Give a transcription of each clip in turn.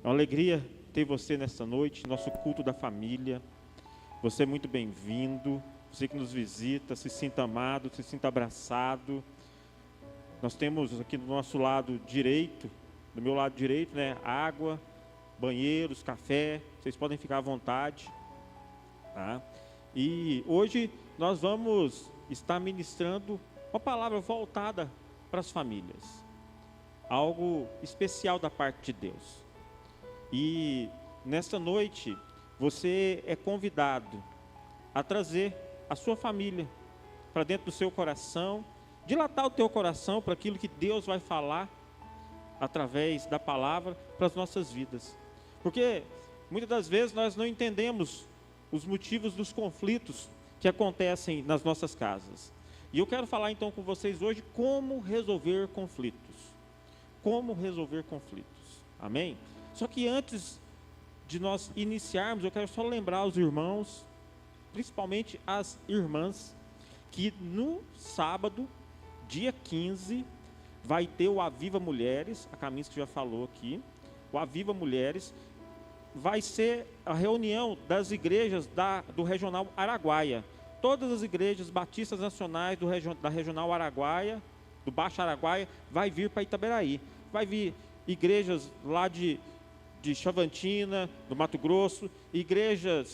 uma alegria ter você nesta noite, nosso culto da família. Você é muito bem-vindo, você que nos visita, se sinta amado, se sinta abraçado. Nós temos aqui do nosso lado direito, do meu lado direito, né, água, banheiros, café, vocês podem ficar à vontade, tá? E hoje nós vamos estar ministrando uma palavra voltada para as famílias, algo especial da parte de Deus. E nesta noite você é convidado a trazer a sua família para dentro do seu coração, dilatar o teu coração para aquilo que Deus vai falar através da palavra para as nossas vidas. Porque muitas das vezes nós não entendemos os motivos dos conflitos que acontecem nas nossas casas. E eu quero falar então com vocês hoje como resolver conflitos. Como resolver conflitos. Amém? Só que antes de nós iniciarmos, eu quero só lembrar os irmãos, principalmente as irmãs, que no sábado, dia 15, vai ter o Aviva Mulheres, a Camis que já falou aqui, o Aviva Mulheres, vai ser a reunião das igrejas do Regional Araguaia. Todas as igrejas batistas nacionais da Regional Araguaia, do Baixo Araguaia, vai vir para Itaberaí. Vai vir igrejas lá de Chavantina, do Mato Grosso, igreja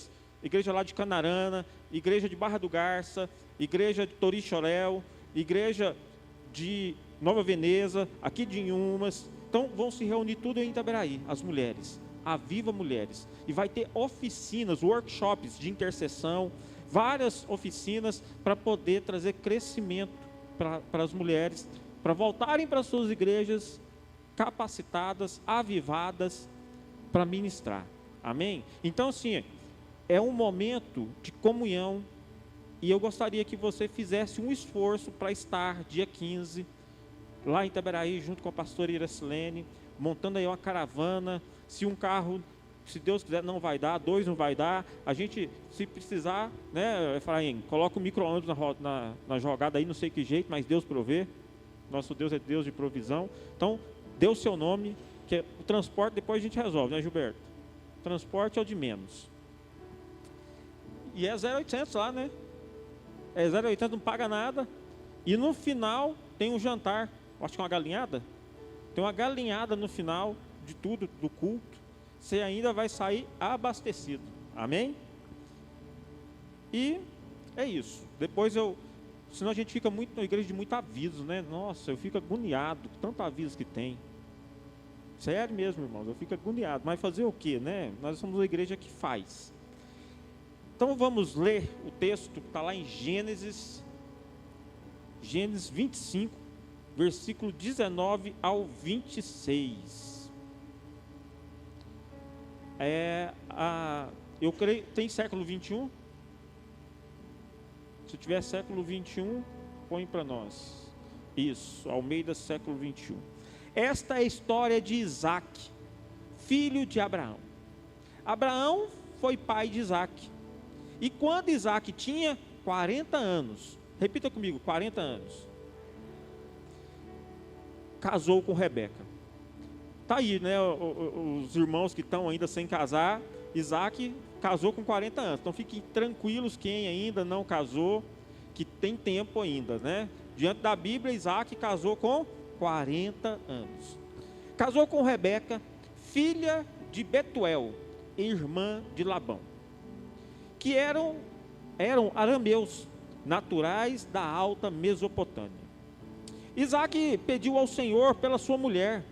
lá de Canarana, igreja de Barra do Garça, igreja de Torixoréu, igreja de Nova Veneza, aqui de Inhumas. Então vão se reunir tudo em Itaberaí, as mulheres, Aviva Mulheres. E vai ter oficinas, workshops de intercessão, várias oficinas para poder trazer crescimento para as mulheres, para voltarem para suas igrejas capacitadas, avivadas para ministrar. Amém? Então, assim, é um momento de comunhão e eu gostaria que você fizesse um esforço para estar dia 15 lá em Itaberaí, junto com a pastora Iracilene, montando aí uma caravana. Se um carro, se Deus quiser, não vai dar, 2 não vai dar, a gente, se precisar, né, Efraim, coloca o micro-ônibus na jogada aí, não sei que jeito, mas Deus provê. Nosso Deus é Deus de provisão. Então, dê o seu nome, que o transporte depois a gente resolve, né, Gilberto? Transporte é o de menos. E é 0,800 lá, né? É 0,800, não paga nada. E no final tem um jantar, acho que é uma galinhada. Tem uma galinhada no final de tudo, do culto. Você ainda vai sair abastecido. Amém? E é isso. Depois senão a gente fica muito na igreja de muito aviso, né? Nossa, eu fico agoniado com tanto aviso que tem. Sério mesmo, irmãos, eu fico agoniado. Mas fazer o quê, né? Nós somos uma igreja que faz. Então vamos ler o texto que está lá em Gênesis 25, versículo 19 ao 26. Eu creio, tem século 21? Se tiver século 21, põe para nós. Isso, Almeida século 21. Esta é a história de Isaac, filho de Abraão. Abraão foi pai de Isaac. E quando Isaac tinha 40 anos, repita comigo, 40 anos, casou com Rebeca. Está aí, né, os irmãos que estão ainda sem casar, Isaac casou com 40 anos. Então fiquem tranquilos quem ainda não casou, que tem tempo ainda, né? Diante da Bíblia, Isaac casou com 40 anos. Casou com Rebeca, filha de Betuel, irmã de Labão, que eram arameus, naturais da alta Mesopotâmia. Isaac pediu ao Senhor pela sua mulher,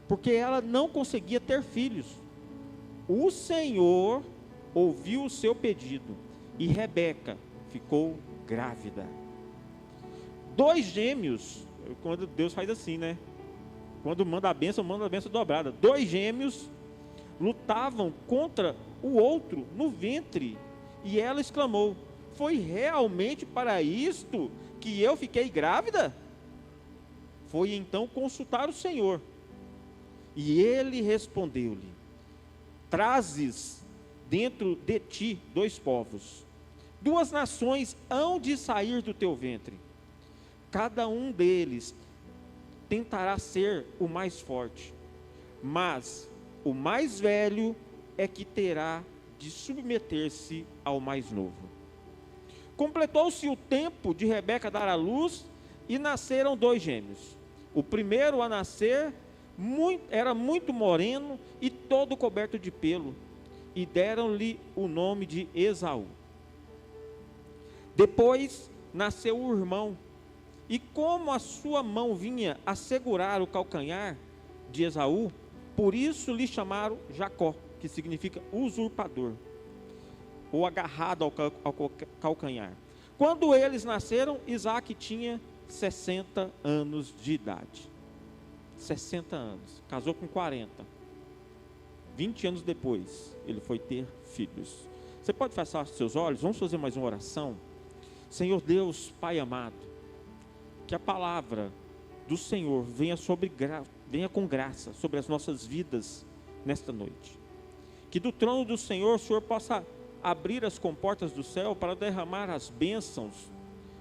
porque ela não conseguia ter filhos. O Senhor ouviu o seu pedido e Rebeca ficou grávida. 2 gêmeos, quando Deus faz assim, né? Quando manda a bênção dobrada. 2 gêmeos lutavam contra o outro no ventre. E ela exclamou: foi realmente para isto que eu fiquei grávida? Foi então consultar o Senhor. E ele respondeu-lhe: trazes dentro de ti 2 povos, 2 nações hão de sair do teu ventre. Cada um deles tentará ser o mais forte, mas o mais velho é que terá de submeter-se ao mais novo. Completou-se o tempo de Rebeca dar à luz e nasceram 2 gêmeos. O primeiro a nascer era muito moreno e todo coberto de pelo, e deram-lhe o nome de Esaú. Depois nasceu o irmão, e como a sua mão vinha a segurar o calcanhar de Esaú, por isso lhe chamaram Jacó, que significa usurpador, ou agarrado ao calcanhar. Quando eles nasceram, Isaac tinha 60 anos de idade. 60 anos, casou com 40. 20 anos depois, ele foi ter filhos. Você pode fechar seus olhos? Vamos fazer mais uma oração? Senhor Deus, Pai amado, que a palavra do Senhor venha com graça sobre as nossas vidas nesta noite. Que do trono do Senhor, o Senhor possa abrir as comportas do céu para derramar as bênçãos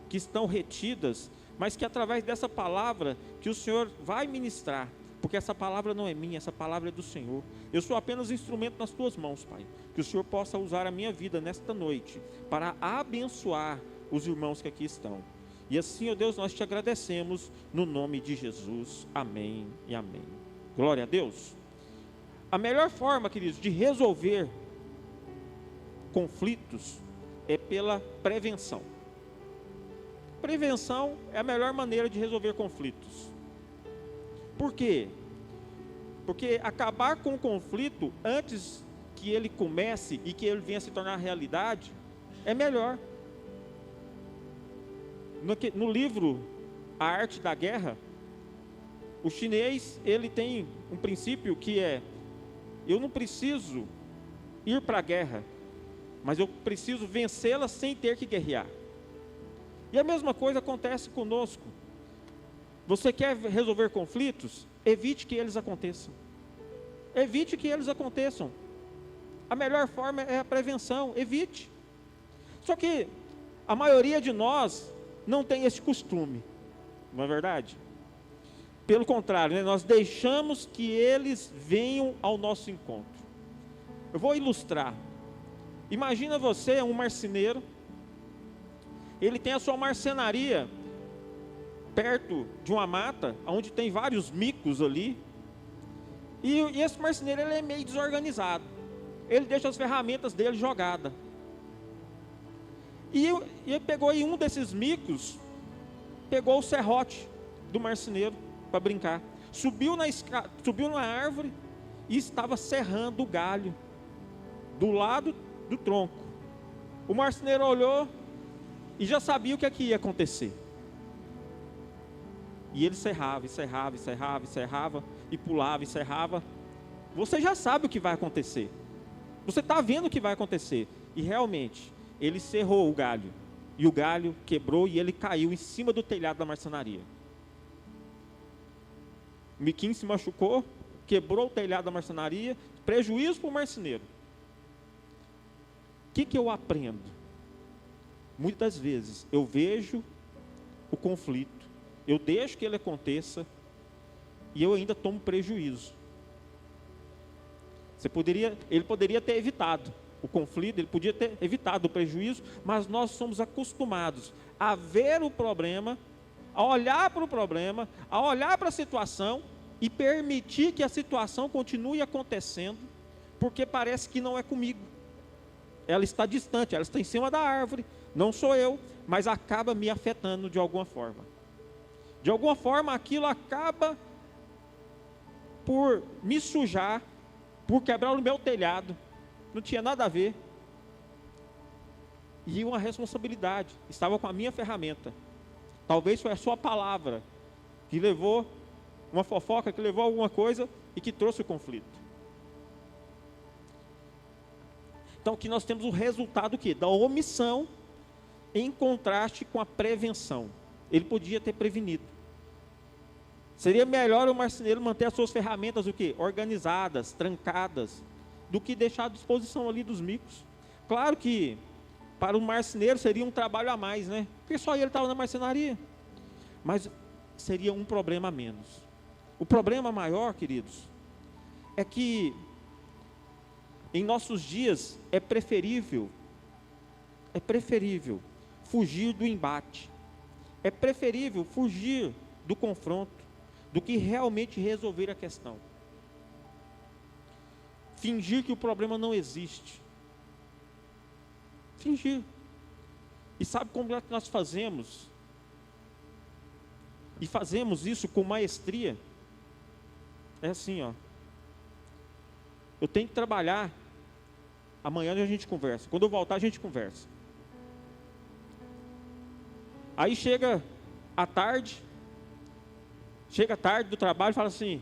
que estão retidas, mas que através dessa palavra que o Senhor vai ministrar, porque essa palavra não é minha, essa palavra é do Senhor. Eu sou apenas instrumento nas tuas mãos, Pai. Que o Senhor possa usar a minha vida nesta noite para abençoar os irmãos que aqui estão. E assim, ó Deus, nós te agradecemos no nome de Jesus. Amém e amém. Glória a Deus. A melhor forma, queridos, de resolver conflitos é pela prevenção. Prevenção é a melhor maneira de resolver conflitos. Por quê? Porque acabar com o conflito antes que ele comece e que ele venha a se tornar realidade é melhor. No livro A Arte da Guerra, o chinês ele tem um princípio que é: eu não preciso ir para a guerra, mas eu preciso vencê-la sem ter que guerrear. E a mesma coisa acontece conosco. Você quer resolver conflitos? Evite que eles aconteçam. Evite que eles aconteçam. A melhor forma é a prevenção. Evite. Só que a maioria de nós não tem esse costume, não é verdade? Pelo contrário, né? Nós deixamos que eles venham ao nosso encontro. Eu vou ilustrar. Imagina você, um marceneiro, ele tem a sua marcenaria perto de uma mata, onde tem vários micos ali, e esse marceneiro ele é meio desorganizado, ele deixa as ferramentas dele jogadas, e ele pegou aí um desses micos, pegou o serrote do marceneiro para brincar, subiu na árvore e estava serrando o galho do lado do tronco. O marceneiro olhou e já sabia o que ia acontecer. E ele serrava, e pulava, e serrava. Você já sabe o que vai acontecer. Você está vendo o que vai acontecer. E realmente, ele serrou o galho. E o galho quebrou e ele caiu em cima do telhado da marcenaria. O miquinho se machucou, quebrou o telhado da marcenaria, prejuízo para o marceneiro. O que eu aprendo? Muitas vezes eu vejo o conflito, eu deixo que ele aconteça e eu ainda tomo prejuízo. Ele poderia ter evitado o conflito, ele podia ter evitado o prejuízo, mas nós somos acostumados a ver o problema, a olhar para o problema, a olhar para a situação e permitir que a situação continue acontecendo, porque parece que não é comigo. Ela está distante, ela está em cima da árvore, não sou eu, mas acaba me afetando de alguma forma. De alguma forma aquilo acaba por me sujar, por quebrar o meu telhado, não tinha nada a ver. E uma responsabilidade, estava com a minha ferramenta. Talvez foi a sua palavra que levou uma fofoca, que levou alguma coisa e que trouxe o conflito. Então aqui nós temos o resultado da omissão em contraste com a prevenção. Ele podia ter prevenido. Seria melhor o marceneiro manter as suas ferramentas organizadas, trancadas, do que deixar à disposição ali dos micos. Claro que para o marceneiro seria um trabalho a mais, né? Porque só ele estava na marcenaria. Mas seria um problema a menos. O problema maior, queridos, é que Em nossos dias é preferível fugir do embate, é preferível fugir do confronto, do que realmente resolver a questão. Fingir que o problema não existe. Fingir. E sabe como é que nós fazemos? E fazemos isso com maestria. É assim, ó. Eu tenho que trabalhar. Amanhã a gente conversa. Quando eu voltar, a gente conversa. Aí chega a tarde. Chega tarde do trabalho e fala assim: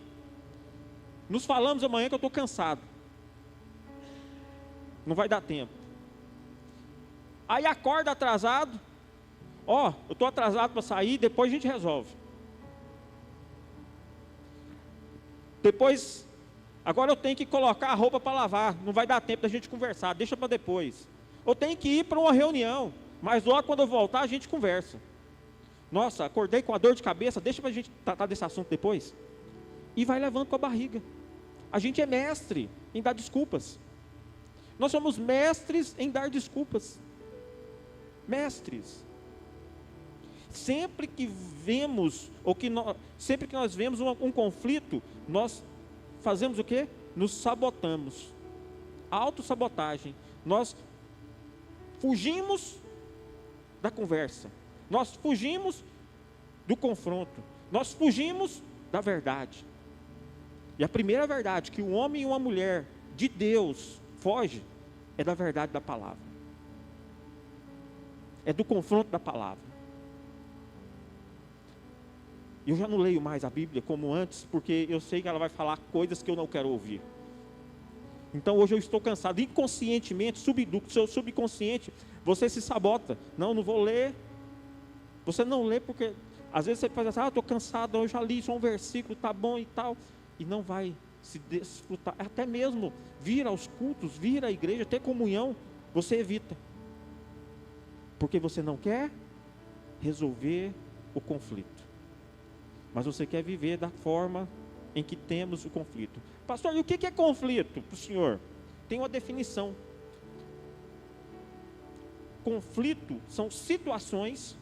nos falamos amanhã que eu estou cansado. Não vai dar tempo. Aí acorda atrasado. Ó, eu estou atrasado para sair, depois a gente resolve. Depois, agora eu tenho que colocar a roupa para lavar. Não vai dar tempo da gente conversar, deixa para depois. Eu tenho que ir para uma reunião, mas logo quando eu voltar a gente conversa. Nossa, acordei com a dor de cabeça, deixa para a gente tratar desse assunto depois. E vai levando com a barriga. A gente é mestre em dar desculpas. Nós somos mestres em dar desculpas. Mestres. Sempre que vemos, sempre que nós vemos um conflito, nós fazemos o quê? Nos sabotamos. Autossabotagem. Nós fugimos da conversa. Nós fugimos do confronto. Nós fugimos da verdade. E a primeira verdade que um homem e uma mulher de Deus foge é da verdade da palavra. É do confronto da palavra. Eu já não leio mais a Bíblia como antes, porque eu sei que ela vai falar coisas que eu não quero ouvir. Então hoje eu estou cansado, inconscientemente, do seu subconsciente, você se sabota. Não vou ler. Você não lê porque, às vezes você faz assim, estou cansado, eu já li só um versículo, tá bom e tal. E não vai se desfrutar, até mesmo vir aos cultos, vir à igreja, ter comunhão, você evita. Porque você não quer resolver o conflito. Mas você quer viver da forma em que temos o conflito. Pastor, e o que é conflito para o senhor? Tem uma definição. Conflito são situações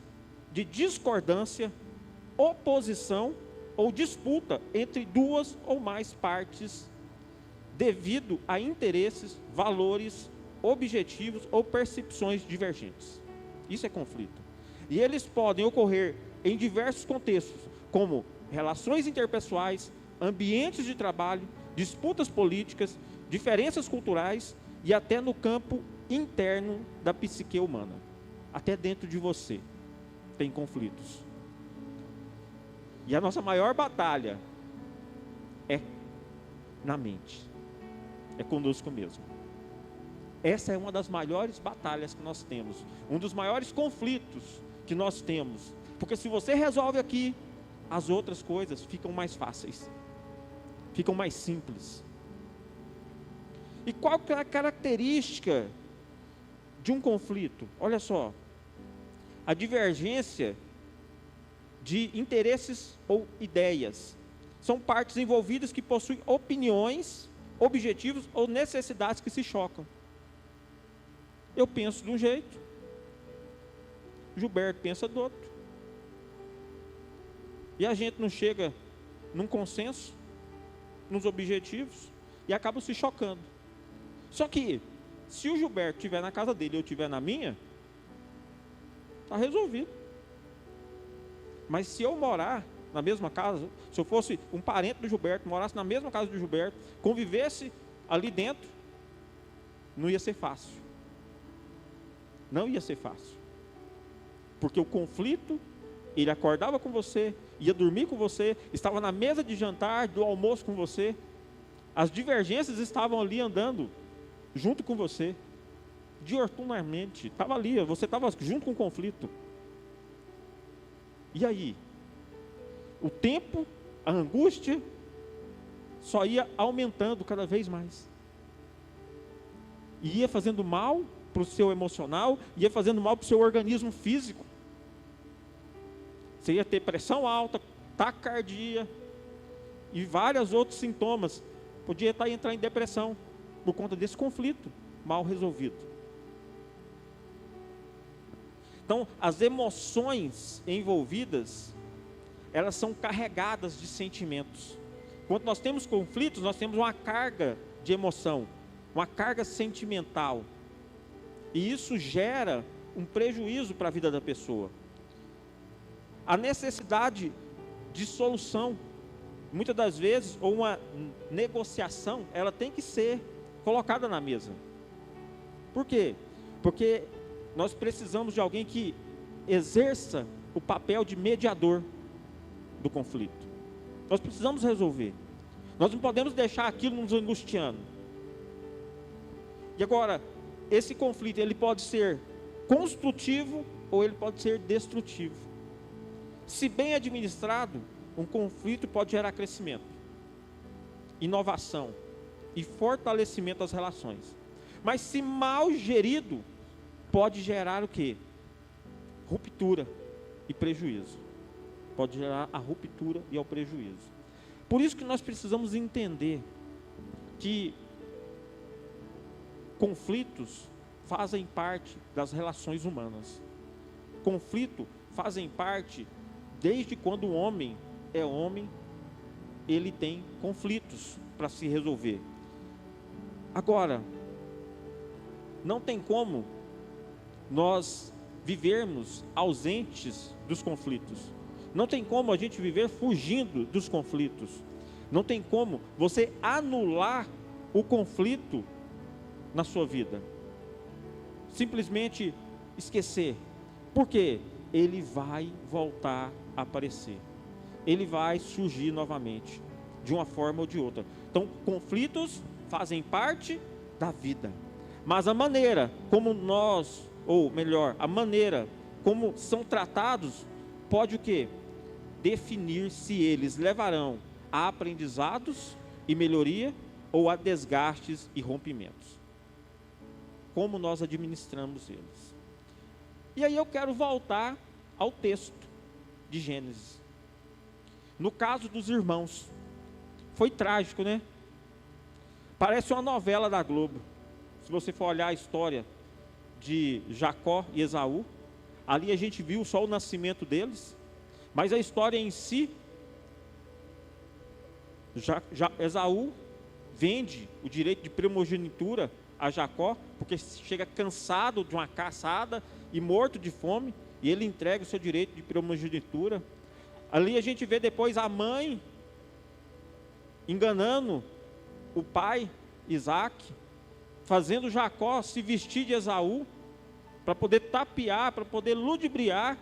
de discordância, oposição ou disputa entre duas ou mais partes devido a interesses, valores, objetivos ou percepções divergentes. Isso é conflito. E eles podem ocorrer em diversos contextos, como relações interpessoais, ambientes de trabalho, disputas políticas, diferenças culturais e até no campo interno da psique humana. Até dentro de você tem conflitos. E a nossa maior batalha é na mente, é conosco mesmo. Essa é uma das maiores batalhas que nós temos, um dos maiores conflitos que nós temos, porque se você resolve aqui, as outras coisas ficam mais fáceis, ficam mais simples. E qual que é a característica de um conflito? Olha só, a divergência de interesses ou ideias. São partes envolvidas que possuem opiniões, objetivos ou necessidades que se chocam. Eu penso de um jeito, Gilberto pensa do outro. E a gente não chega num consenso, nos objetivos, e acaba se chocando. Só que, se o Gilberto estiver na casa dele e eu estiver na minha, está resolvido. Mas se eu morar na mesma casa, se eu fosse um parente do Gilberto, morasse na mesma casa do Gilberto, convivesse ali dentro, não ia ser fácil. Não ia ser fácil. Porque o conflito, ele acordava com você, ia dormir com você, estava na mesa de jantar, do almoço com você. As divergências estavam ali andando junto com você, dioturnamente, estava ali, você estava junto com o conflito. E aí? O tempo, a angústia, só ia aumentando cada vez mais. E ia fazendo mal para o seu emocional, ia fazendo mal para o seu organismo físico. Você ia ter pressão alta, taquicardia e vários outros sintomas. Podia entrar em depressão. por conta desse conflito mal resolvido. Então, as emoções envolvidas, elas são carregadas de sentimentos. Quando nós temos conflitos, nós temos uma carga de emoção, uma carga sentimental. E isso gera um prejuízo para a vida da pessoa. A necessidade de solução, muitas das vezes, ou uma negociação, ela tem que ser colocada na mesa. Por quê? Porque nós precisamos de alguém que exerça o papel de mediador do conflito. Nós precisamos resolver. Nós não podemos deixar aquilo nos angustiando. E agora, esse conflito, ele pode ser construtivo ou ele pode ser destrutivo. Se bem administrado, um conflito pode gerar crescimento, inovação e fortalecimento das relações. Mas se mal gerido, pode gerar o quê? Ruptura e prejuízo. Pode gerar a ruptura e o prejuízo. Por isso que nós precisamos entender que conflitos fazem parte das relações humanas. Conflito fazem parte, desde quando o homem é homem, ele tem conflitos para se resolver. Agora, não tem como nós vivermos ausentes dos conflitos. Não tem como a gente viver fugindo dos conflitos. Não tem como você anular o conflito na sua vida. Simplesmente esquecer. Por quê? Ele vai voltar a aparecer. Ele vai surgir novamente, de uma forma ou de outra. Então, conflitos fazem parte da vida. Mas a maneira como nós, ou melhor, a maneira como são tratados, pode o quê? Definir se eles levarão a aprendizados e melhoria ou a desgastes e rompimentos. Como nós administramos eles. E aí eu quero voltar ao texto de Gênesis. No caso dos irmãos, foi trágico, né? Parece uma novela da Globo. Se você for olhar a história de Jacó e Esaú, ali a gente viu só o nascimento deles, mas a história em si, Esaú vende o direito de primogenitura a Jacó, porque chega cansado de uma caçada e morto de fome, e ele entrega o seu direito de primogenitura. Ali a gente vê depois a mãe enganando o pai, Isaac, fazendo Jacó se vestir de Esaú, para poder tapear, para poder ludibriar,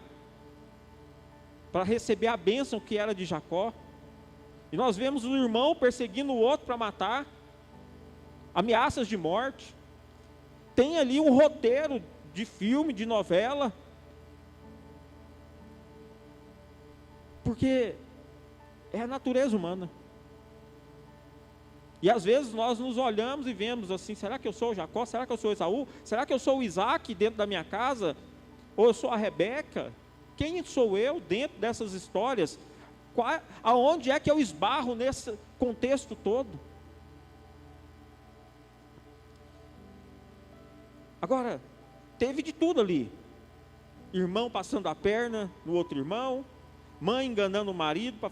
para receber a bênção que era de Jacó. E nós vemos o irmão perseguindo o outro para matar, ameaças de morte. Tem ali um roteiro de filme, de novela, porque é a natureza humana. E às vezes nós nos olhamos e vemos assim: será que eu sou o Jacó? Será que eu sou Esaú? Será que eu sou o Isaac dentro da minha casa? Ou eu sou a Rebeca? Quem sou eu dentro dessas histórias? Aonde é que eu esbarro nesse contexto todo? Agora, teve de tudo ali. Irmão passando a perna no outro irmão, mãe enganando o marido para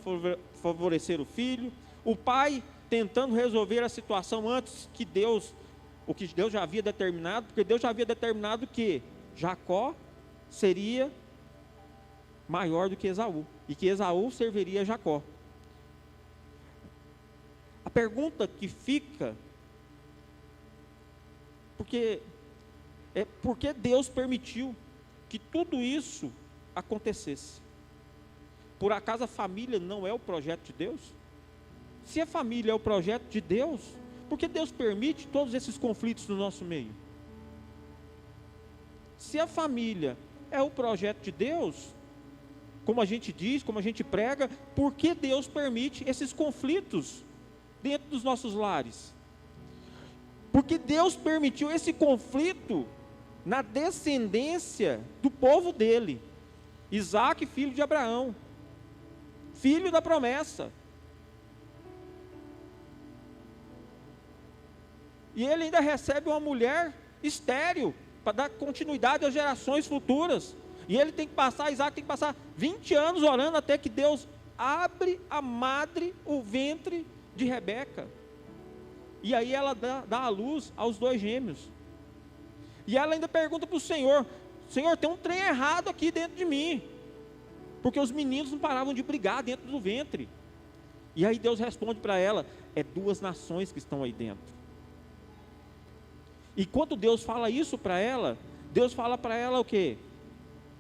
favorecer o filho, o pai tentando resolver a situação antes que Deus, o que Deus já havia determinado, porque Deus já havia determinado que Jacó seria maior do que Esaú, e que Esaú serviria a Jacó. A pergunta que fica, por que Deus permitiu que tudo isso acontecesse? Por acaso a família não é o projeto de Deus? Se a família é o projeto de Deus, por que Deus permite todos esses conflitos no nosso meio? Se a família é o projeto de Deus, como a gente diz, como a gente prega, por que Deus permite esses conflitos dentro dos nossos lares? Porque Deus permitiu esse conflito na descendência do povo dele, Isaac, filho de Abraão, filho da promessa. E ele ainda recebe uma mulher estéril para dar continuidade às gerações futuras. E ele tem que passar, Isaac tem que passar 20 anos orando até que Deus abre a madre, o ventre de Rebeca. E aí ela dá a luz aos 2 gêmeos. E ela ainda pergunta para o Senhor: Senhor, tem um trem errado aqui dentro de mim, porque os meninos não paravam de brigar dentro do ventre. E aí Deus responde para ela: é 2 nações que estão aí dentro. E quando Deus fala isso para ela, Deus fala para ela o quê?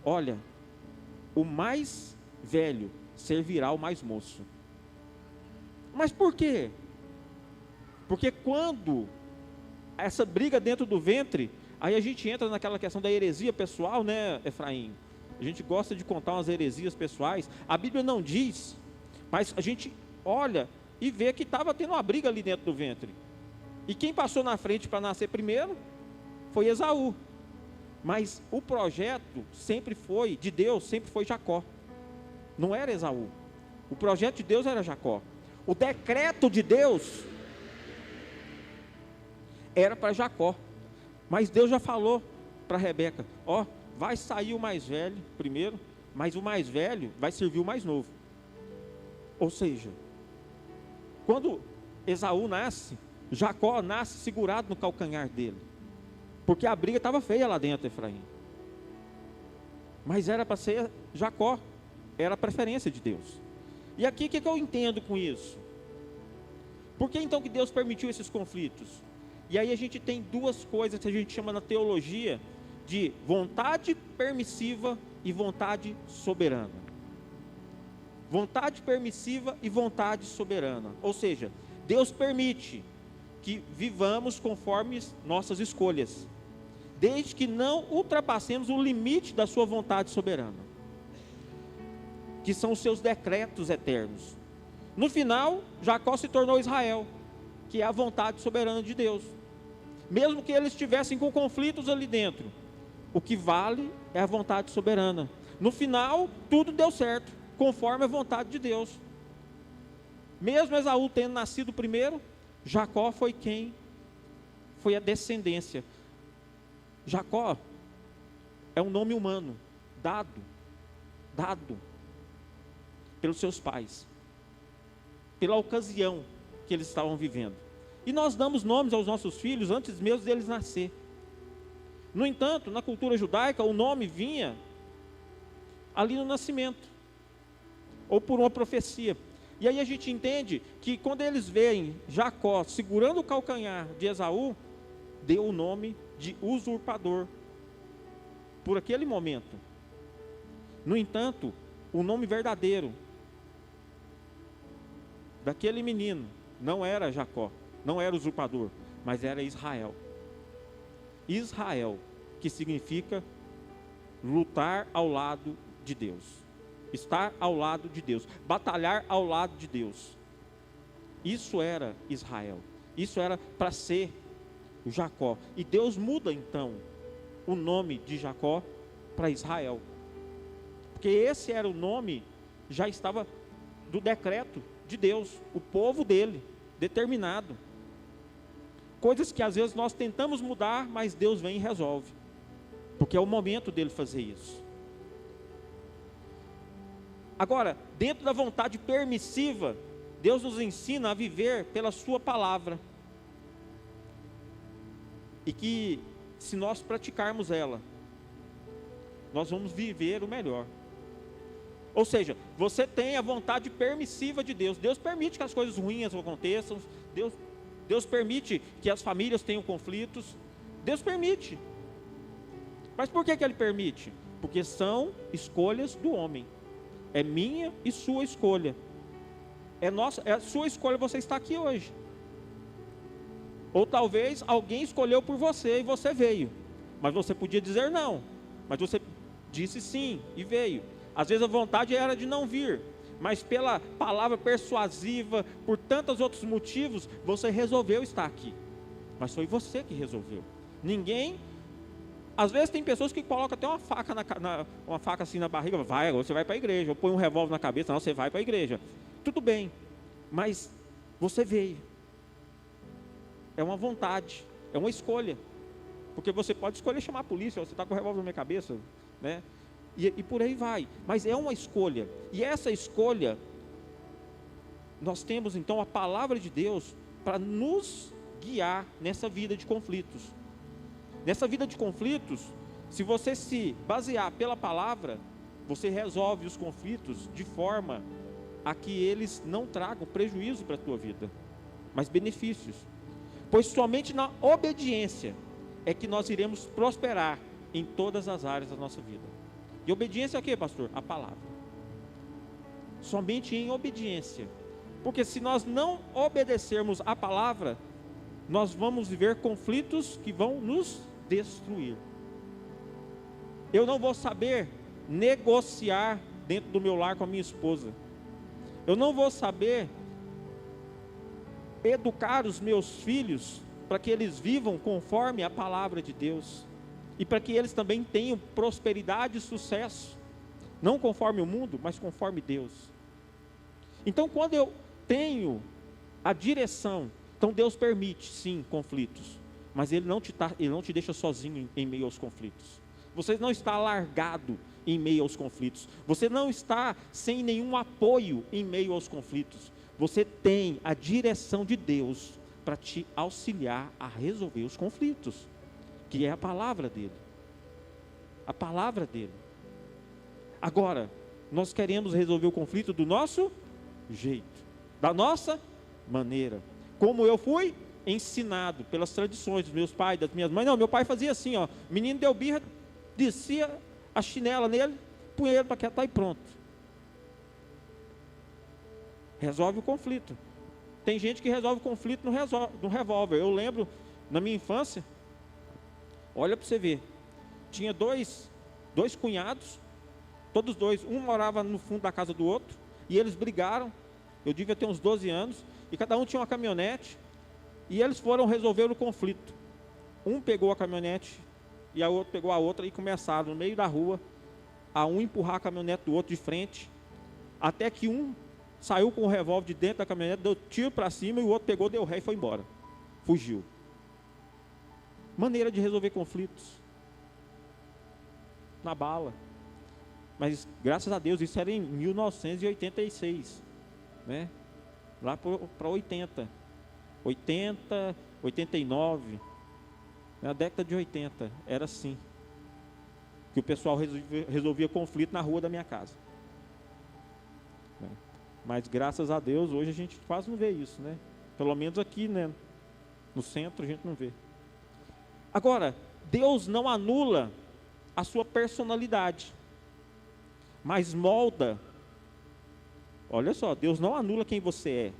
Olha, o mais velho servirá ao mais moço. Mas por quê? Porque quando essa briga dentro do ventre, aí a gente entra naquela questão da heresia pessoal, né, Efraim? A gente gosta de contar umas heresias pessoais. A Bíblia não diz, mas a gente olha e vê que estava tendo uma briga ali dentro do ventre. E quem passou na frente para nascer primeiro foi Esaú. Mas o projeto sempre foi, de Deus, sempre foi Jacó. Não era Esaú. O projeto de Deus era Jacó. O decreto de Deus era para Jacó. Mas Deus já falou para Rebeca: ó, vai sair o mais velho primeiro, mas o mais velho vai servir o mais novo. Ou seja, quando Esaú nasce, Jacó nasce segurado no calcanhar dele, porque a briga estava feia lá dentro, Efraim. Mas era para ser Jacó, era a preferência de Deus. E aqui o que eu entendo com isso? Por que então que Deus permitiu esses conflitos? E aí a gente tem 2 coisas que a gente chama na teologia de vontade permissiva e vontade soberana. Vontade permissiva e vontade soberana. Ou seja, Deus permite que vivamos conforme nossas escolhas, desde que não ultrapassemos o limite da sua vontade soberana, que são os seus decretos eternos. No final, Jacó se tornou Israel, que é a vontade soberana de Deus. Mesmo que eles estivessem com conflitos ali dentro, o que vale é a vontade soberana. No final, tudo deu certo, conforme a vontade de Deus. Mesmo Esaú tendo nascido primeiro, Jacó foi a descendência. Jacó é um nome humano, dado pelos seus pais, pela ocasião que eles estavam vivendo. E nós damos nomes aos nossos filhos antes mesmo deles nascer. No entanto, na cultura judaica, o nome vinha ali no nascimento, ou por uma profecia. E aí a gente entende que quando eles veem Jacó segurando o calcanhar de Esaú, deu o nome de usurpador, por aquele momento. No entanto, o nome verdadeiro daquele menino não era Jacó, não era usurpador, mas era Israel. Israel, que significa lutar ao lado de Deus, estar ao lado de Deus, batalhar ao lado de Deus. Isso era Israel, isso era para ser Jacó. E Deus muda então o nome de Jacó para Israel, porque esse era o nome, já estava do decreto de Deus, o povo dele, determinado. Coisas que às vezes nós tentamos mudar, mas Deus vem e resolve, porque é o momento dele fazer isso. Agora, dentro da vontade permissiva, Deus nos ensina a viver pela sua palavra, e que se nós praticarmos ela, nós vamos viver o melhor. Ou seja, você tem a vontade permissiva de Deus. Deus permite que as coisas ruins aconteçam, Deus permite que as famílias tenham conflitos, Deus permite. Mas por que Ele permite? Porque são escolhas do homem. É minha e sua escolha. É a sua escolha você estar aqui hoje. Ou talvez alguém escolheu por você e você veio, mas você podia dizer não, mas você disse sim e veio. Às vezes a vontade era de não vir, mas pela palavra persuasiva, por tantos outros motivos, você resolveu estar aqui. Mas foi você que resolveu. Ninguém. Às vezes tem pessoas que colocam até uma faca uma faca assim na barriga, agora você vai para a igreja, ou põe um revólver na cabeça, não, você vai para a igreja. Tudo bem, mas você veio. é uma vontade, é uma escolha. Porque você pode escolher chamar a polícia, você está com o revólver na minha cabeça, né? E por aí vai. Mas é uma escolha. E essa escolha, nós temos então a palavra de Deus para nos guiar nessa vida de conflitos. Nessa vida de conflitos, se você se basear pela palavra, você resolve os conflitos de forma a que eles não tragam prejuízo para a tua vida, mas benefícios. Pois somente na obediência é que nós iremos prosperar em todas as áreas da nossa vida. E obediência é o quê, pastor? A palavra. Somente em obediência. Porque se nós não obedecermos a palavra, nós vamos viver conflitos que vão nos destruir. Eu não vou saber negociar dentro do meu lar com a minha esposa. Eu não vou saber educar os meus filhos para que eles vivam conforme a palavra de Deus e para que eles também tenham prosperidade e sucesso, não conforme o mundo, mas conforme Deus. Então, quando eu tenho a direção, então Deus permite sim conflitos, mas Ele não te deixa sozinho em meio aos conflitos. Você não está largado em meio aos conflitos. Você não está sem nenhum apoio em meio aos conflitos. Você tem a direção de Deus para te auxiliar a resolver os conflitos, que é a palavra dele. A palavra dele. Agora, nós queremos resolver o conflito do nosso jeito, da nossa maneira. Como eu fui ensinado pelas tradições dos meus pais, das minhas mães. Não, meu pai fazia assim, ó. Menino deu birra, descia a chinela nele, punha ele para quietar e pronto. Resolve o conflito. Tem gente que resolve o conflito no revólver. Eu lembro, na minha infância, olha para você ver, tinha dois cunhados, todos dois, um morava no fundo da casa do outro, e eles brigaram. Eu devia ter uns 12 anos, e cada um tinha uma caminhonete, e eles foram resolver o conflito. Um pegou a caminhonete, e a outra pegou a outra, e começaram no meio da rua, a um empurrar a caminhonete do outro de frente, até que um saiu com o revólver de dentro da caminhonete, deu tiro para cima, e o outro pegou, deu ré e foi embora. Fugiu. Maneira de resolver conflitos. Na bala. Mas, graças a Deus, isso era em 1986. Né? Lá para 80. 80, 89. Na década de 80. Era assim. Que o pessoal resolvia conflito na rua da minha casa. Mas graças a Deus, hoje a gente quase não vê isso, né? Pelo menos aqui, né? No centro a gente não vê. Agora, Deus não anula a sua personalidade, mas molda. Olha só, Deus não anula quem você é,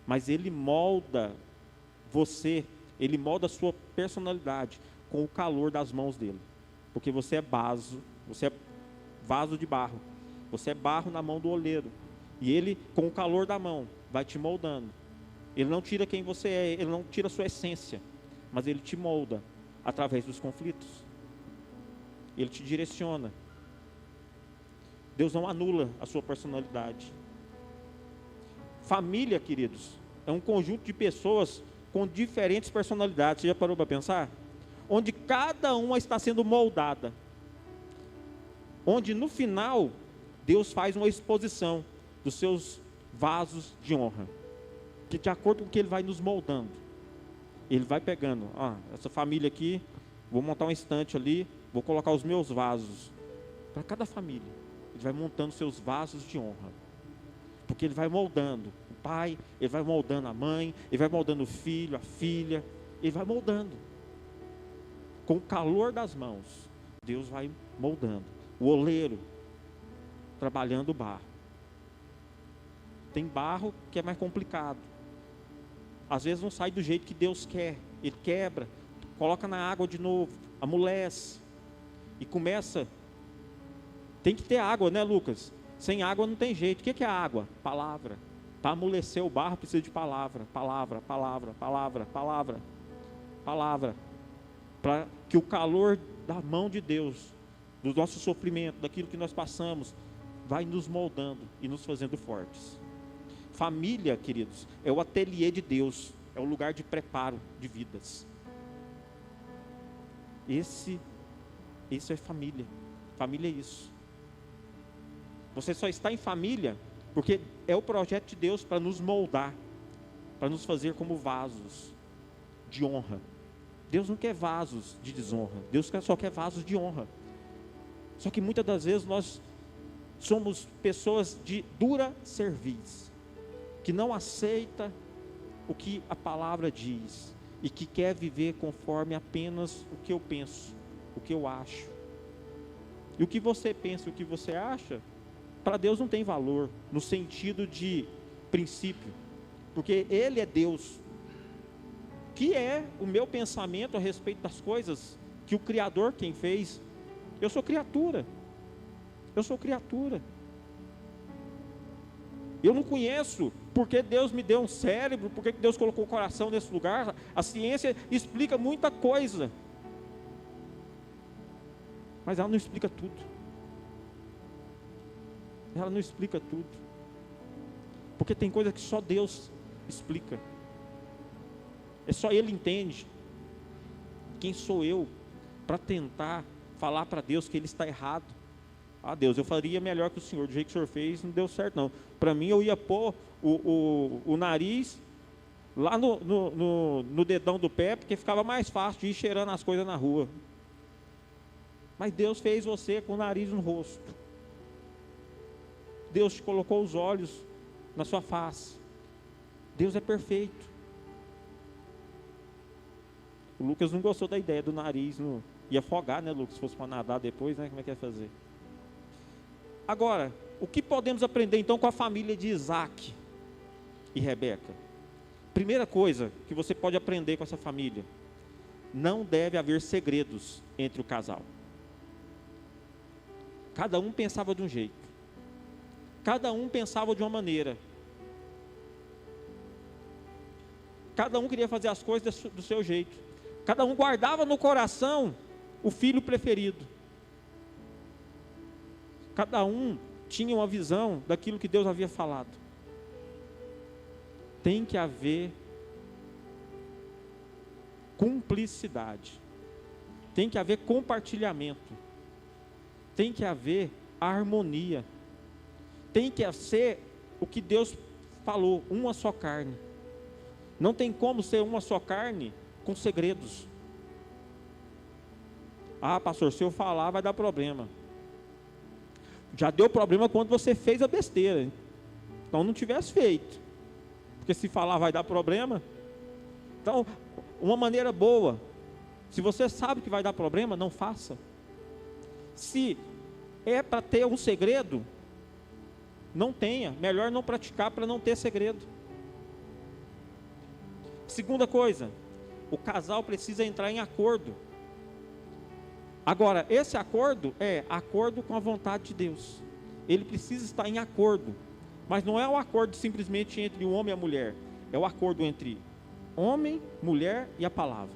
mas Ele molda você, Ele molda a sua personalidade com o calor das mãos dEle. Porque você é vaso de barro, você é barro na mão do oleiro. E Ele, com o calor da mão, vai te moldando. Ele não tira quem você é, Ele não tira a sua essência, mas Ele te molda através dos conflitos. Ele te direciona. Deus não anula a sua personalidade. Família, queridos, é um conjunto de pessoas com diferentes personalidades. Você já parou para pensar? Onde cada uma está sendo moldada. Onde no final, Deus faz uma exposição dos seus vasos de honra, que de acordo com o que Ele vai nos moldando, Ele vai pegando, essa família aqui, vou montar um estante ali, vou colocar os meus vasos, para cada família, Ele vai montando seus vasos de honra, porque Ele vai moldando o pai, Ele vai moldando a mãe, Ele vai moldando o filho, a filha, Ele vai moldando, com o calor das mãos, Deus vai moldando, o oleiro, trabalhando o barro. Tem barro que é mais complicado. Às vezes não sai do jeito que Deus quer. Ele quebra, coloca na água de novo, amolece. E começa. Tem que ter água, né, Lucas? Sem água não tem jeito. O que é a água? Palavra. Para amolecer o barro precisa de palavra. Palavra, palavra, palavra, palavra. Palavra. Para que o calor da mão de Deus, do nosso sofrimento, daquilo que nós passamos, vai nos moldando e nos fazendo fortes. Família, queridos, é o ateliê de Deus é o lugar de preparo de vidas. Isso é família. Família é isso. Você só está em família porque é o projeto de Deus para nos moldar, para nos fazer como vasos de honra. Deus não quer vasos de desonra, Deus só quer vasos de honra. Só que muitas das vezes nós somos pessoas de dura cerviz, que não aceita o que a palavra diz e que quer viver conforme apenas o que eu penso, o que eu acho. E o que você pensa, o que você acha, para Deus não tem valor, no sentido de princípio, porque Ele é Deus. Que é o meu pensamento a respeito das coisas que o Criador quem fez? Eu sou criatura. Eu sou criatura. Eu não conheço porque Deus me deu um cérebro, porque Deus colocou o coração nesse lugar. A ciência explica muita coisa, mas ela não explica tudo. Ela não explica tudo, porque tem coisa que só Deus explica. É só Ele entende. Quem sou eu para tentar falar para Deus que Ele está errado? Ah, Deus, eu faria melhor que o Senhor, do jeito que o Senhor fez, não deu certo não. Para mim eu ia pôr o nariz lá no dedão do pé, porque ficava mais fácil de ir cheirando as coisas na rua. Mas Deus fez você com o nariz no rosto. Deus te colocou os olhos na sua face. Deus é perfeito. O Lucas não gostou da ideia do nariz, ia afogar, né, Lucas? Se fosse para nadar depois, né? Como é que ia fazer? Agora, o que podemos aprender então com a família de Isaac e Rebeca? Primeira coisa que você pode aprender com essa família: não deve haver segredos entre o casal. Cada um pensava de um jeito, cada um pensava de uma maneira, cada um queria fazer as coisas do seu jeito. Cada um guardava no coração o filho preferido. Cada um tinha uma visão daquilo que Deus havia falado. Tem que haver cumplicidade. Tem que haver compartilhamento. Tem que haver harmonia. Tem que ser o que Deus falou, uma só carne. Não tem como ser uma só carne com segredos. Ah, pastor, se eu falar vai dar problema. Já deu problema quando você fez a besteira, hein? Então não tivesse feito, porque se falar vai dar problema. Então, uma maneira boa, se você sabe que vai dar problema, não faça. Se é para ter um segredo, não tenha. Melhor não praticar para não ter segredo. Segunda coisa, o casal precisa entrar em acordo. Agora, esse acordo é acordo com a vontade de Deus. Ele precisa estar em acordo. Mas não é o acordo simplesmente entre o homem e a mulher. É o acordo entre homem, mulher e a palavra.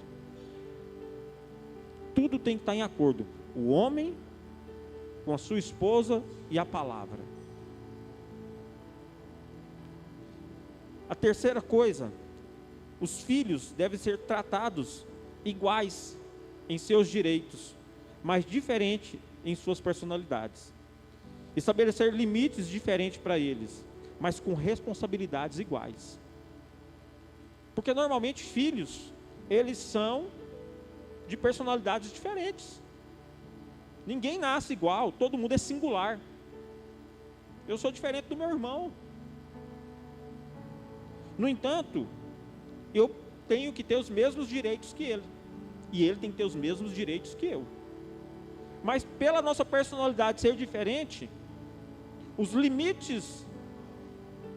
Tudo tem que estar em acordo. O homem com a sua esposa e a palavra. A terceira coisa, os filhos devem ser tratados iguais em seus direitos, mas diferente em suas personalidades. Estabelecer limites diferentes para eles, mas com responsabilidades iguais. Porque normalmente filhos, eles são de personalidades diferentes. Ninguém nasce igual, todo mundo é singular. Eu sou diferente do meu irmão. No entanto, eu tenho que ter os mesmos direitos que ele, e ele tem que ter os mesmos direitos que eu. Mas pela nossa personalidade ser diferente, os limites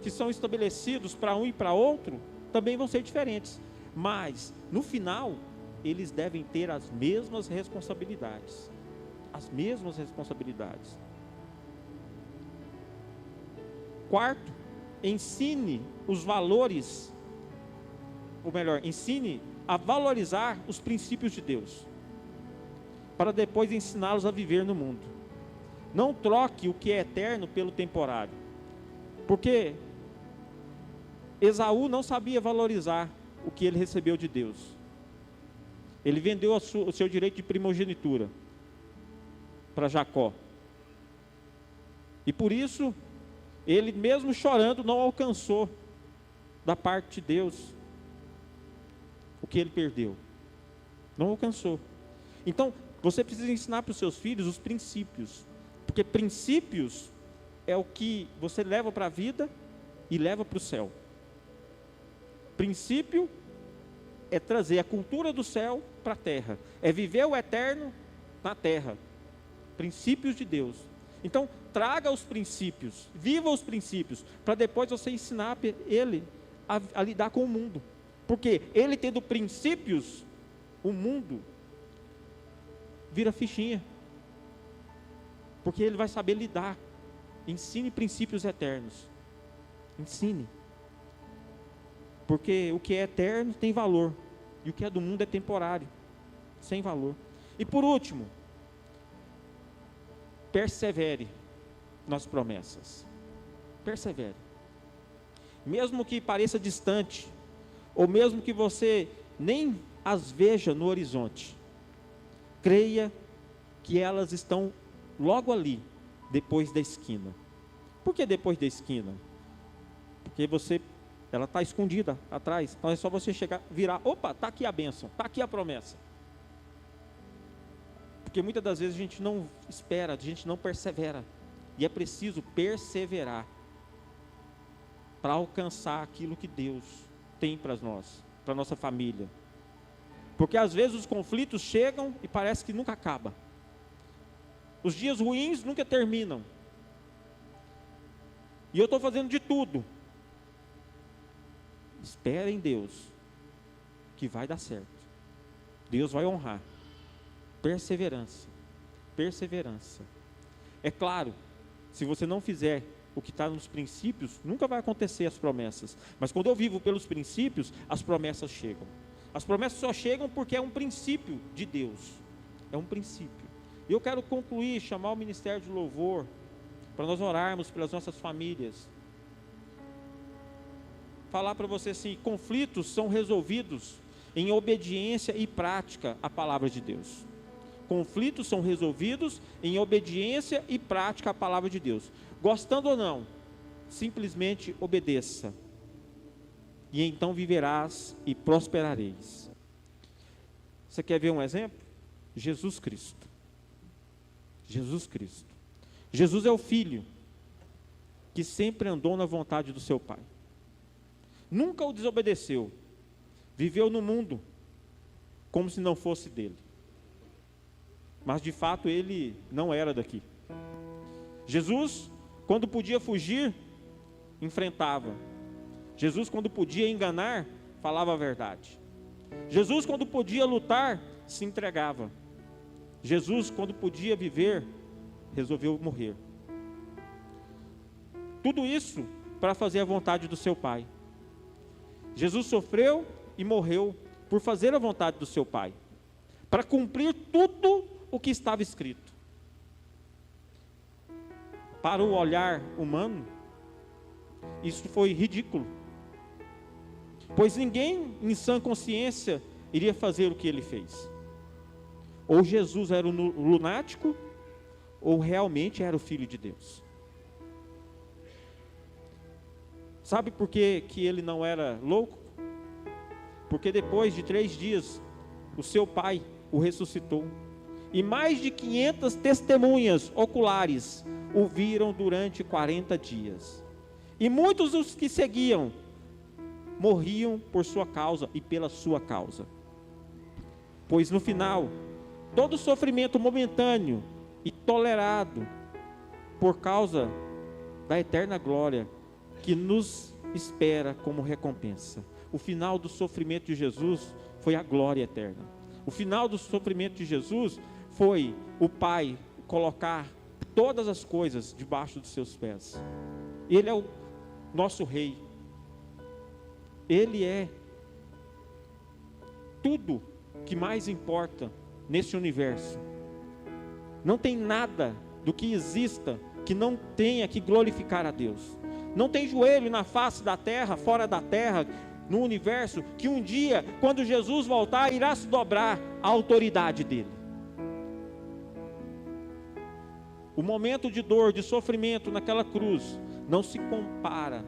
que são estabelecidos para um e para outro também vão ser diferentes. Mas no final, eles devem ter as mesmas responsabilidades. As mesmas responsabilidades. Quarto, ensine os valores, ou melhor, ensine a valorizar os princípios de Deus, para depois ensiná-los a viver no mundo. Não troque o que é eterno pelo temporário, porque Esaú não sabia valorizar o que ele recebeu de Deus. Ele vendeu o seu direito de primogenitura para Jacó. E por isso, ele mesmo chorando não alcançou da parte de Deus o que ele perdeu. Não alcançou. Então, você precisa ensinar para os seus filhos os princípios. Porque princípios é o que você leva para a vida e leva para o céu. Princípio é trazer a cultura do céu para a terra. É viver o eterno na terra. Princípios de Deus. Então, traga os princípios, viva os princípios, para depois você ensinar ele a lidar com o mundo. Porque ele tendo princípios, o mundo vira fichinha. Porque ele vai saber lidar. Ensine princípios eternos. Ensine. Porque o que é eterno tem valor. E o que é do mundo é temporário. Sem valor. E por último, persevere nas promessas. Persevere. Mesmo que pareça distante, ou mesmo que você nem as veja no horizonte, creia que elas estão logo ali, depois da esquina. Por que depois da esquina? Porque ela está escondida atrás, então é só você chegar, virar, opa, está aqui a bênção, está aqui a promessa. Porque muitas das vezes a gente não espera, a gente não persevera, e é preciso perseverar, para alcançar aquilo que Deus tem para nós, para a nossa família. Porque às vezes os conflitos chegam e parece que nunca acaba. Os dias ruins nunca terminam. E eu estou fazendo de tudo. Espere em Deus, que vai dar certo. Deus vai honrar. Perseverança. Perseverança. É claro, se você não fizer o que está nos princípios, nunca vai acontecer as promessas. Mas quando eu vivo pelos princípios, as promessas chegam. As promessas só chegam porque é um princípio de Deus. É um princípio. E eu quero concluir, chamar o Ministério de Louvor, para nós orarmos pelas nossas famílias. Falar para você assim, conflitos são resolvidos em obediência e prática à palavra de Deus. Conflitos são resolvidos em obediência e prática à palavra de Deus. Gostando ou não, simplesmente obedeça. E então viverás e prosperareis. Você quer ver um exemplo? Jesus Cristo. Jesus Cristo. Jesus é o Filho que sempre andou na vontade do seu Pai. Nunca o desobedeceu. Viveu no mundo como se não fosse dele. Mas de fato ele não era daqui. Jesus, quando podia fugir, enfrentava. Jesus, quando podia enganar, falava a verdade. Jesus, quando podia lutar, se entregava. Jesus, quando podia viver, resolveu morrer. Tudo isso para fazer a vontade do seu Pai. Jesus sofreu e morreu por fazer a vontade do seu Pai, para cumprir tudo o que estava escrito. Para o olhar humano, isso foi ridículo, pois ninguém em sã consciência iria fazer o que ele fez. Ou Jesus era um lunático, ou realmente era o Filho de Deus. Sabe por que ele não era louco? Porque depois de 3 dias, o seu Pai o ressuscitou. E mais de 500 testemunhas oculares o viram durante 40 dias. E muitos dos que seguiam, morriam por sua causa e pela sua causa. Pois no final, todo sofrimento momentâneo e tolerado, por causa da eterna glória, que nos espera como recompensa. O final do sofrimento de Jesus foi a glória eterna. O final do sofrimento de Jesus foi o Pai colocar todas as coisas debaixo dos seus pés. Ele é o nosso Rei. Ele é tudo que mais importa nesse universo. Não tem nada do que exista que não tenha que glorificar a Deus. Não tem joelho na face da terra, fora da terra, no universo que um dia, quando Jesus voltar, irá se dobrar a autoridade dele. O momento de dor, de sofrimento naquela cruz não se compara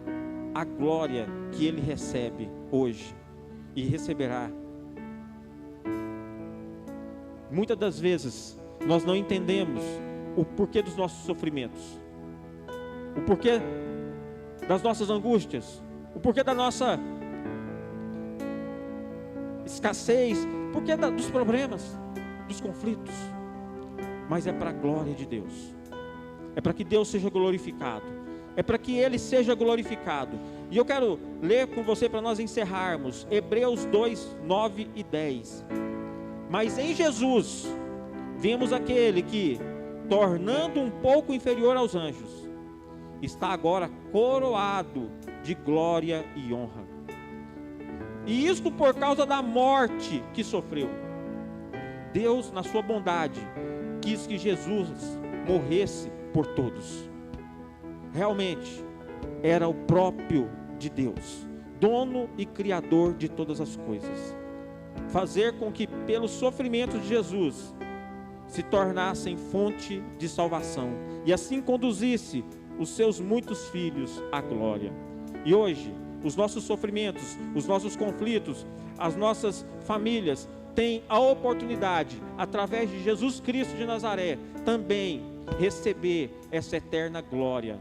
à glória que ele recebe hoje e receberá. Muitas das vezes nós não entendemos o porquê dos nossos sofrimentos, o porquê das nossas angústias, o porquê da nossa escassez, o porquê dos problemas, dos conflitos. Mas é para a glória de Deus, é para que Deus seja glorificado, é para que Ele seja glorificado. E eu quero ler com você para nós encerrarmos Hebreus 2, 9 e 10. Mas em Jesus vemos aquele que, tornando um pouco inferior aos anjos, está agora coroado de glória e honra. E isto por causa da morte que sofreu. Deus, na sua bondade, quis que Jesus morresse por todos. Realmente, era o próprio de Deus, dono e criador de todas as coisas. Fazer com que, pelo sofrimento de Jesus, se tornassem fonte de salvação, e assim conduzisse os seus muitos filhos à glória. E hoje, os nossos sofrimentos, os nossos conflitos, as nossas famílias têm a oportunidade, através de Jesus Cristo de Nazaré, também receber essa eterna glória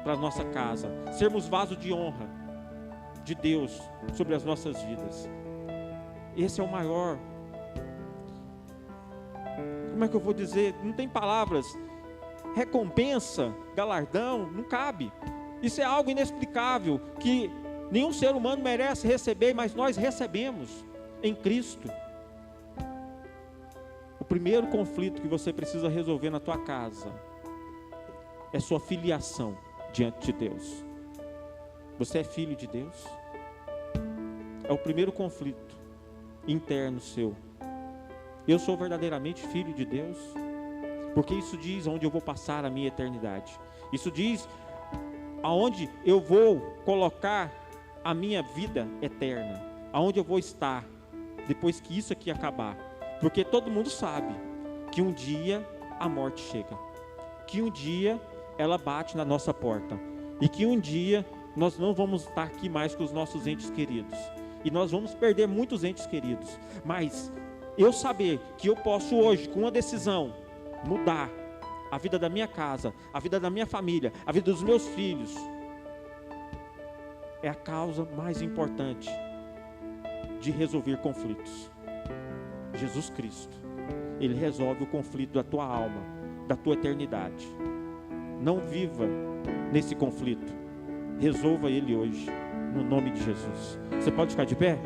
para a nossa casa, sermos vaso de honra de Deus sobre as nossas vidas. Esse é o maior, como é que eu vou dizer, não tem palavras, recompensa, galardão, não cabe. Isso é algo inexplicável, que nenhum ser humano merece receber, mas nós recebemos em Cristo. O primeiro conflito que você precisa resolver na tua casa é sua filiação diante de Deus. Você é filho de Deus? É o primeiro conflito interno seu. Eu sou verdadeiramente filho de Deus? Porque isso diz onde eu vou passar a minha eternidade. Isso diz aonde eu vou colocar a minha vida eterna, aonde eu vou estar depois que isso aqui acabar. Porque todo mundo sabe que um dia a morte chega, que um dia ela bate na nossa porta, e que um dia nós não vamos estar aqui mais com os nossos entes queridos, e nós vamos perder muitos entes queridos. Mas eu saber que eu posso hoje, com uma decisão, mudar a vida da minha casa, a vida da minha família, a vida dos meus filhos, é a causa mais importante de resolver conflitos. Jesus Cristo, Ele resolve o conflito da tua alma, da tua eternidade. Não viva nesse conflito, resolva ele hoje, no nome de Jesus. Você pode ficar de pé?